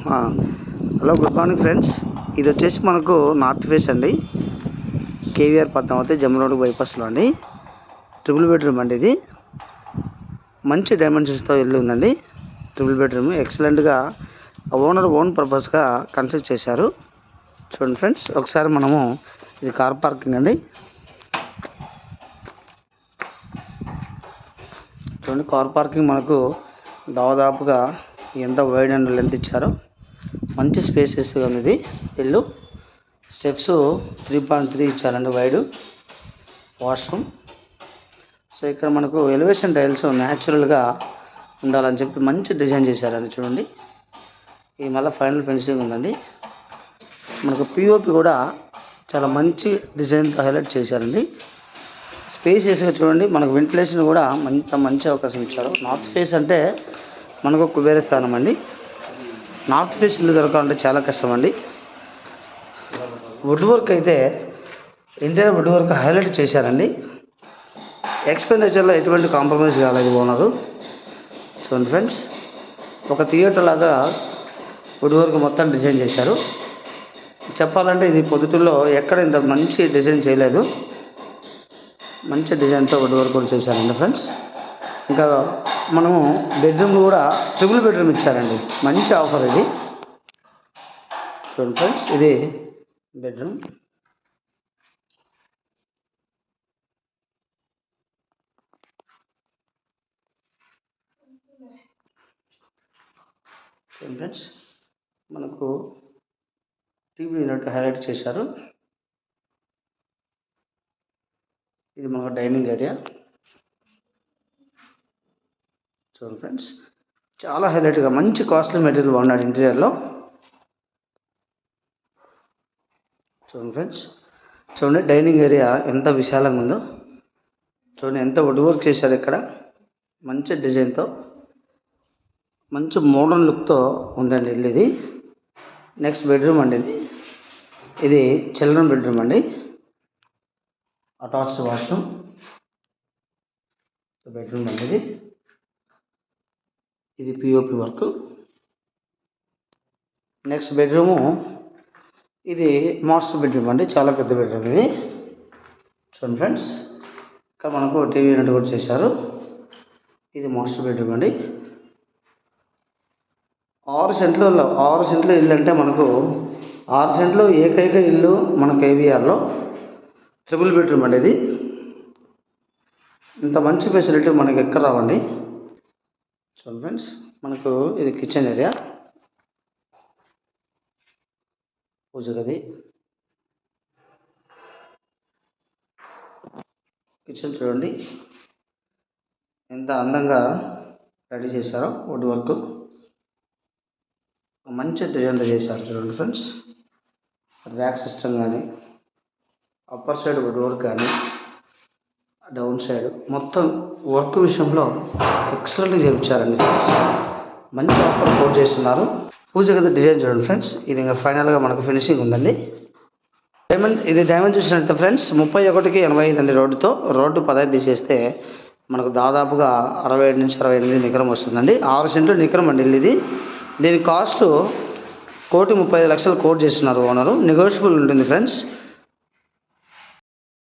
Hello, good morning friends. ఇది వచ్చేసి మనకు నార్త్ ఫేస్ అండి. కేవీఆర్ పద్మావతి జమ్మరోడ్ బైపాస్లో అండి. ట్రిపుల్ బెడ్రూమ్ అండి. ఇది మంచి డైమెన్షన్స్తో ఇల్లు ఉందండి. ట్రిపుల్ బెడ్రూమ్ ఎక్సలెంట్గా ఓనర్ ఓన్ పర్పస్గా కన్స్ట్రక్ట్ చేశారు. చూడండి ఫ్రెండ్స్, ఒకసారి మనము ఇది కార్ పార్కింగ్ అండి. చూడండి, కార్ పార్కింగ్ మనకు దాదాపుగా ఎంత వైడ్ అండ్ లెంత్ ఇచ్చారో మంచి స్పేసెస్గా ఉంది ఇది ఇల్లు. స్టెప్స్ 3.3 ఇచ్చారండి వైడ్. వాష్రూమ్. సో ఇక్కడ మనకు ఎలివేషన్ టైల్స్ న్యాచురల్గా ఉండాలని చెప్పి మంచి డిజైన్ చేశారండి. చూడండి, ఇది మళ్ళీ ఫైనల్ ఫినిషింగ్ ఉందండి. మనకు పిఓపి కూడా చాలా మంచి డిజైన్తో హైలైట్ చేశారండి. స్పేసెస్గా చూడండి, మనకు వెంటిలేషన్ కూడా మంచి అవకాశం ఇచ్చారు. నార్త్ ఫేస్ అంటే మనకు కుబేర స్థానం అండి. నార్త్ ఫేస్ ఇల్లు దొరకాలంటే చాలా కష్టం అండి. వుడ్ వర్క్ అయితే ఇంటీరియర్ వుడ్ వర్క్ హైలైట్ చేశారండి. ఎక్స్పెండిచర్లో ఎటువంటి కాంప్రమైజ్ కాలేదు ఓనరు. చూడండి ఫ్రెండ్స్, ఒక థియేటర్ లాగా వుడ్ వర్క్ మొత్తం డిజైన్ చేశారు. చెప్పాలంటే ఇది పొద్దుటూరులో ఎక్కడ ఇంత మంచి డిజైన్ చేయలేదు. మంచి డిజైన్తో వుడ్ వర్క్ కూడా చేశారండి ఫ్రెండ్స్. ఇంకా మనము బెడ్రూమ్ కూడా ట్రిపుల్ బెడ్రూమ్ ఇచ్చారండి. మంచి ఆఫర్ ఇది. చూడండి ఫ్రెండ్స్, ఇది బెడ్రూమ్. చూడండి ఫ్రెండ్స్, మనకు టీవీ యూనిట్ హైలైట్ చేశారు. ఇది మన డైనింగ్ ఏరియా. చూడండి ఫ్రెండ్స్, చాలా హైలైట్గా మంచి కాస్ట్లీ మెటీరియల్ వాడినాడు ఇంటీరియర్లో. చూడండి ఫ్రెండ్స్, చూడండి డైనింగ్ ఏరియా ఎంత విశాలంగా ఉందో. చూడండి ఎంత వుడ్ వర్క్ చేశారు ఇక్కడ. మంచి డిజైన్తో మంచి మోడర్న్ లుక్తో ఉందండి ఇల్లు ఇది. నెక్స్ట్ బెడ్రూమ్ అండి. ఇది చిల్డ్రన్ బెడ్రూమ్ అండి. అటాచ్డ్ వాష్రూమ్ బెడ్రూమ్ అండి. ఇది పిఓపి వర్క్. నెక్స్ట్ బెడ్రూము ఇది మాస్టర్ బెడ్రూమ్ అండి. చాలా పెద్ద బెడ్రూమ్ ఇది. చూడండి ఫ్రెండ్స్, ఇక్కడ మనకు టీవీ యూనిట్ కూడా చేశారు. ఇది మాస్టర్ బెడ్రూమ్ అండి. 6 సెంట్లు ఇల్లు అంటే మనకు 6 సెంట్లు ఏకైక ఇల్లు మన కేవీఆర్లో ట్రిపుల్ బెడ్రూమ్ అండి. ఇది ఇంత మంచి ఫెసిలిటీ మనకి ఎక్కడ రావండి. చూడండి ఫ్రెండ్స్, మనకు ఇది కిచెన్ ఏరియా, పూజ గది. కిచెన్ చూడండి ఎంత అందంగా రెడీ చేశారో. వుడ్ వర్క్ మంచి డిజైన్తో చేశారు. చూడండి ఫ్రెండ్స్, ర్యాక్ సిస్టమ్ కానీ, అప్పర్ సైడ్ వుడ్ వర్క్ కానీ, డౌన్ సైడ్ మొత్తం వర్క్ విషయంలో ఎక్సలెంట్గా చేయించారండి ఫ్రెండ్స్. మంచి ఆఫర్ కోట్ చేస్తున్నారు. పూజ గది డిజైన్ చూడండి ఫ్రెండ్స్, ఇది ఇంకా ఫైనల్గా మనకు ఫినిషింగ్ ఉందండి. ఇది డైమండ్ చూసినట్టు ఫ్రెండ్స్ 31-85 అండి. రోడ్డు 15 తీసేస్తే మనకు దాదాపుగా 67 నుంచి 68 నికరం వస్తుందండి. 6 సెంట్లు నికరం అండి ఇల్లు ఇది. దీని కాస్ట్ 1,35,00,000 కోట్ చేస్తున్నారు ఓనరు. నెగోషియబుల్ ఉంటుంది ఫ్రెండ్స్.